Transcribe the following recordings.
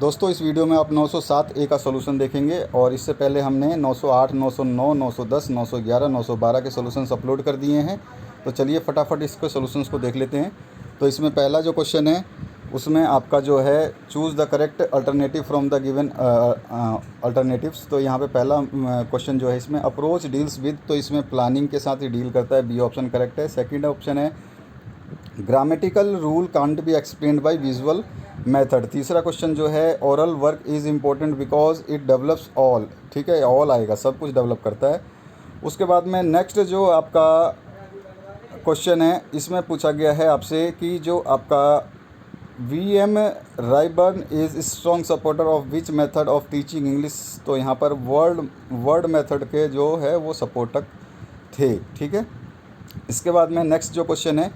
दोस्तों इस वीडियो में आप 907 ए का सॉल्यूशन देखेंगे और इससे पहले हमने 908, 909, 910, 911, 912 के सॉल्यूशंस अपलोड कर दिए हैं। तो चलिए फटाफट इसके सॉल्यूशंस को देख लेते हैं। तो इसमें पहला जो क्वेश्चन है उसमें आपका जो है choose the correct alternative from the given alternatives. तो यहाँ पे पहला क्वेश्चन जो है इसमें अप्रोच डील्स विद, तो इसमें प्लानिंग के साथ ही डील करता है, बी ऑप्शन करेक्ट है। सेकंड ऑप्शन है grammatical rule can't be explained bye visual method. तीसरा क्वेश्चन जो है oral work is important because it develops all, ठीक है, ऑल आएगा, सब कुछ डेवलप करता है। उसके बाद में नेक्स्ट जो आपका क्वेश्चन है इसमें पूछा गया है आपसे कि जो आपका V M. Ryburn is strong supporter of which method of teaching English. तो यहाँ पर वर्ड मेथड के जो है वो सपोर्टक थे, ठीक है। इसके बाद में नेक्स्ट जो क्वेश्चन है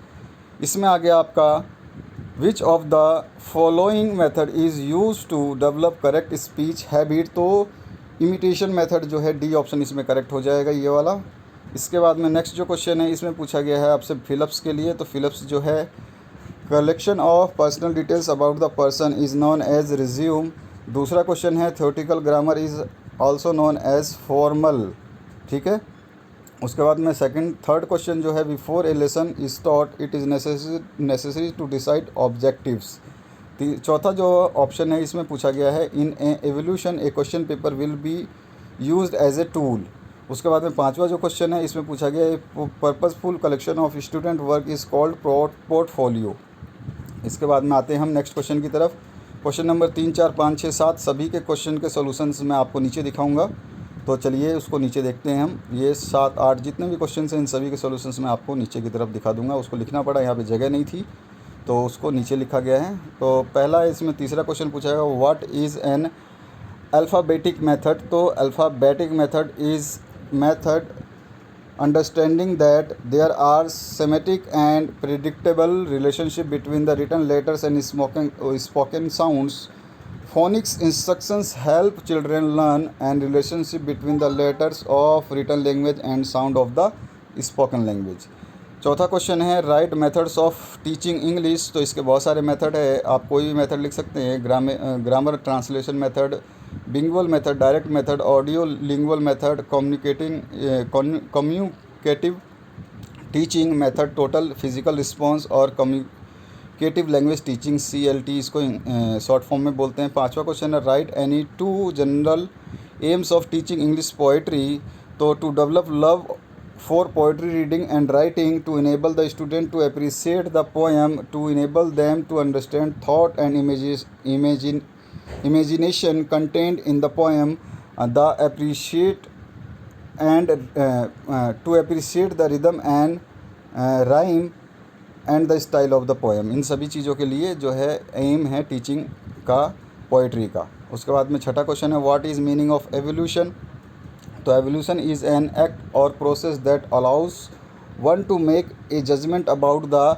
इसमें आ गया आपका which of the following method is use to develop correct speech habit. तो इमिटेशन मेथड जो है डी ऑप्शन इसमें करेक्ट हो जाएगा, ये वाला। इसके बाद में नेक्स्ट जो क्वेश्चन है इसमें पूछा गया है आपसे फिलिप्स के लिए। तो फिलिप्स जो है collection of personal details about the person is known as resume. दूसरा क्वेश्चन है theoretical grammar is also known as formal, ठीक है। उसके बाद में थर्ड क्वेश्चन जो है before a lesson is taught it is necessary to decide objectives. चौथा जो ऑप्शन है इसमें पूछा गया है in evolution a question paper will be used as a tool. उसके बाद में पांचवा जो क्वेश्चन है इसमें पूछा गया है purposeful collection of student work is called portfolio. इसके बाद में आते हैं हम नेक्स्ट क्वेश्चन की तरफ। क्वेश्चन नंबर 3, 4, 5, 6, 7 सभी के क्वेश्चन के सॉल्यूशंस मैं आपको नीचे दिखाऊंगा। तो चलिए उसको नीचे देखते हैं हम। ये 7, 8 जितने भी क्वेश्चन हैं इन सभी के सॉल्यूशंस मैं आपको नीचे की तरफ दिखा दूंगा। उसको लिखना पड़ा, यहाँ पे जगह नहीं थी तो उसको नीचे लिखा गया है। तो पहला इसमें तीसरा क्वेश्चन पूछा गया what is an alphabetic method. तो alphabetic method is method understanding that there are semantic and predictable relationship between the written letters and spoken sounds. Phonics instructions help children learn and relationship between the letters of written language and sound of the spoken language. चौथा question है right methods of teaching English. तो इसके बहुत सारे method है, आप कोई भी मेथड लिख सकते हैं। Grammar translation method, bilingual method, direct method, audio lingual method, communicative teaching method, total physical response और कम्युनिकेटिव लैंग्वेज टीचिंग CLT इसको शॉर्ट फॉर्म में बोलते हैं। पांचवा क्वेश्चन है write any 2 general aims of teaching English poetry. तो to develop love for poetry reading and writing, to enable the student to appreciate the poem, to enable them to understand thought and imagination contained in the poem, the appreciate and to appreciate the rhythm and rhyme and the style of the poem। इन सभी चीज़ों के लिए जो है M है teaching का poetry का। उसके बाद में छठा क्वेश्चन है what is meaning of evaluation. तो एवोल्यूशन इज़ एन एक्ट और process that allows one to make a judgement about the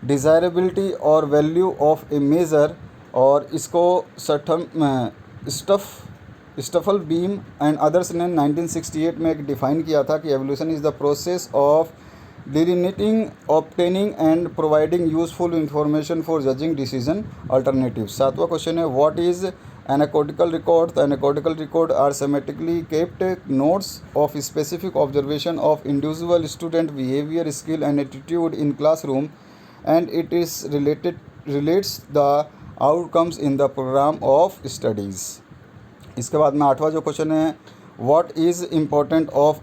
desirability और वैल्यू ऑफ ए मेज़र। और इसको स्टफल बीम एंड अदर्स ने 1968 में एक डिफ़ाइन किया था कि evaluation is the process of delineating, obtaining and providing useful information for judging decision alternative. सातवां क्वेश्चन है what is anecdotal record। The anecdotal record are semantically kept notes of specific observation of individual student behavior, skill and attitude in classroom, and it is relates the outcomes in the program of studies। इसके बाद में आठवां जो question है what is important of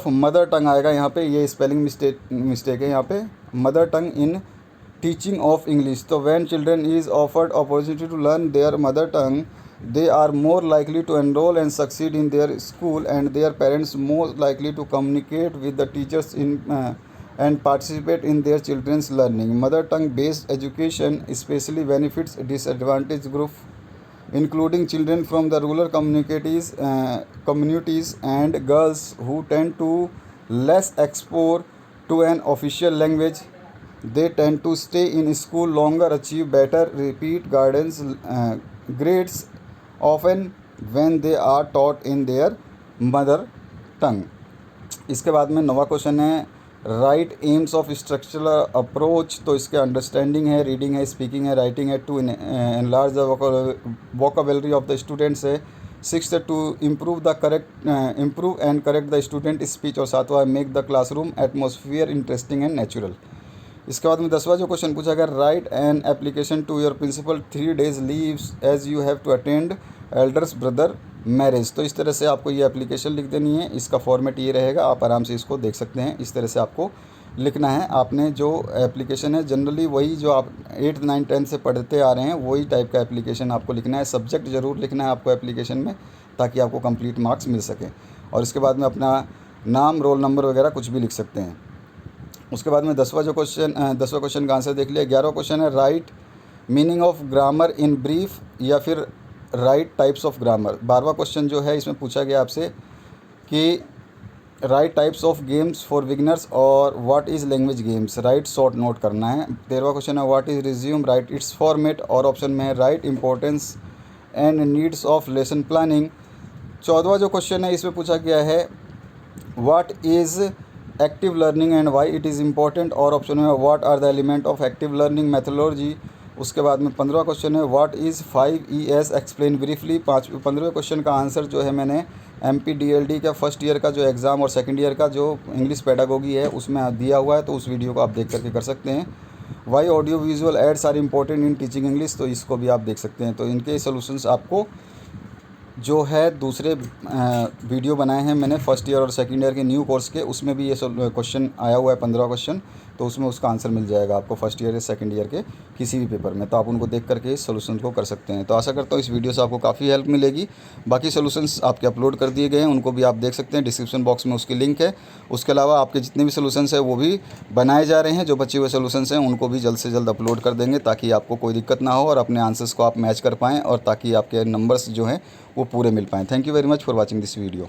mother tongue आएगा यहाँ पे, ये स्पेलिंग मिस्टेक है यहाँ पे, mother tongue in teaching of English. तो when children is offered opportunity to learn their mother tongue they are more likely to enrol and succeed in their school and their parents more likely to communicate with the teachers in and participate in their children's learning. Mother tongue based education specially benefits disadvantage group including children from the rural communities and girls who tend to less exposed to an official language. They tend to stay in school longer, achieve better repeat grades often when they are taught in their mother tongue। इसके बाद में नवा question है right AIIMS of structural approach, तो इसके understanding है, reading है, speaking है, राइटिंग है, to enlarge the vocabulary of the students है। 6th to improve and correct the student speech, और 7वां make the classroom atmosphere interesting and natural. इसके बाद में 10वां जो क्वेश्चन पूछा गया, write an application to your principal 3 days leaves as you have to attend elders brother marriage. तो इस तरह से आपको ये एप्लीकेशन लिख देनी है। इसका फॉर्मेट ये रहेगा, आप आराम से इसको देख सकते हैं। इस तरह से आपको लिखना है। आपने जो एप्लीकेशन है जनरली वही जो आप 8th 9th 10th से पढ़ते आ रहे हैं वही टाइप का एप्लीकेशन आपको लिखना है। सब्जेक्ट ज़रूर लिखना है आपको एप्लीकेशन में, ताकि आपको कंप्लीट मार्क्स मिल सकें। और इसके बाद में अपना नाम, रोल नंबर वगैरह कुछ भी लिख सकते हैं। उसके बाद में 10वां क्वेश्चन का आंसर देख लिया। 11वां क्वेश्चन है, write meaning of grammar in brief, या फिर राइट टाइप्स ऑफ ग्रामर। 12वां क्वेश्चन जो है इसमें पूछा गया आपसे कि write types of games for beginners और what is language games, write short note करना है। 13वां क्वेश्चन है, what is resume, write its format, और ऑप्शन में है write importance and needs of lesson planning. 14वां जो क्वेश्चन है इसमें पूछा गया है, what is active learning and why it is important, और ऑप्शन में what are the element of active learning methodology. उसके बाद में 15वां क्वेश्चन है, what is 5ES explain briefly. 15वें क्वेश्चन का आंसर जो है मैंने MPDLD का फर्स्ट ईयर का जो एग्ज़ाम और सेकंड ईयर का जो इंग्लिश पेडागोगी है उसमें दिया हुआ है, तो उस वीडियो को आप देख करके कर सकते हैं। Why audio visual aids are important in teaching English, तो इसको भी आप देख सकते हैं। तो इनके सॉल्यूशंस आपको जो है दूसरे वीडियो बनाए हैं मैंने फर्स्ट ईयर और सेकंड ईयर के न्यू कोर्स के, उसमें भी ये क्वेश्चन आया हुआ है 15 क्वेश्चन, तो उसमें उसका आंसर मिल जाएगा आपको फर्स्ट ईयर या सेकंड ईयर के किसी भी पेपर में। तो आप उनको देख करके इस सोल्यूशन को कर सकते हैं। तो आशा करता हूँ इस वीडियो से आपको काफ़ी हेल्प मिलेगी। बाकी सोल्यूशंस आपके अपलोड कर दिए गए हैं, उनको भी आप देख सकते हैं, डिस्क्रिप्शन बॉक्स में उसकी लिंक है। उसके अलावा आपके जितने भी सोल्यूशंस हैं वो भी बनाए जा रहे हैं, जो बचे हुए सोल्यूशंस हैं उनको भी जल्द से जल्द अपलोड कर देंगे, ताकि आपको कोई दिक्कत ना हो और अपने आंसर्स को आप मैच कर पाएँ, और ताकि आपके नंबर्स जो हैं वो पूरे मिल पाएँ। Thank you very much for watching this video.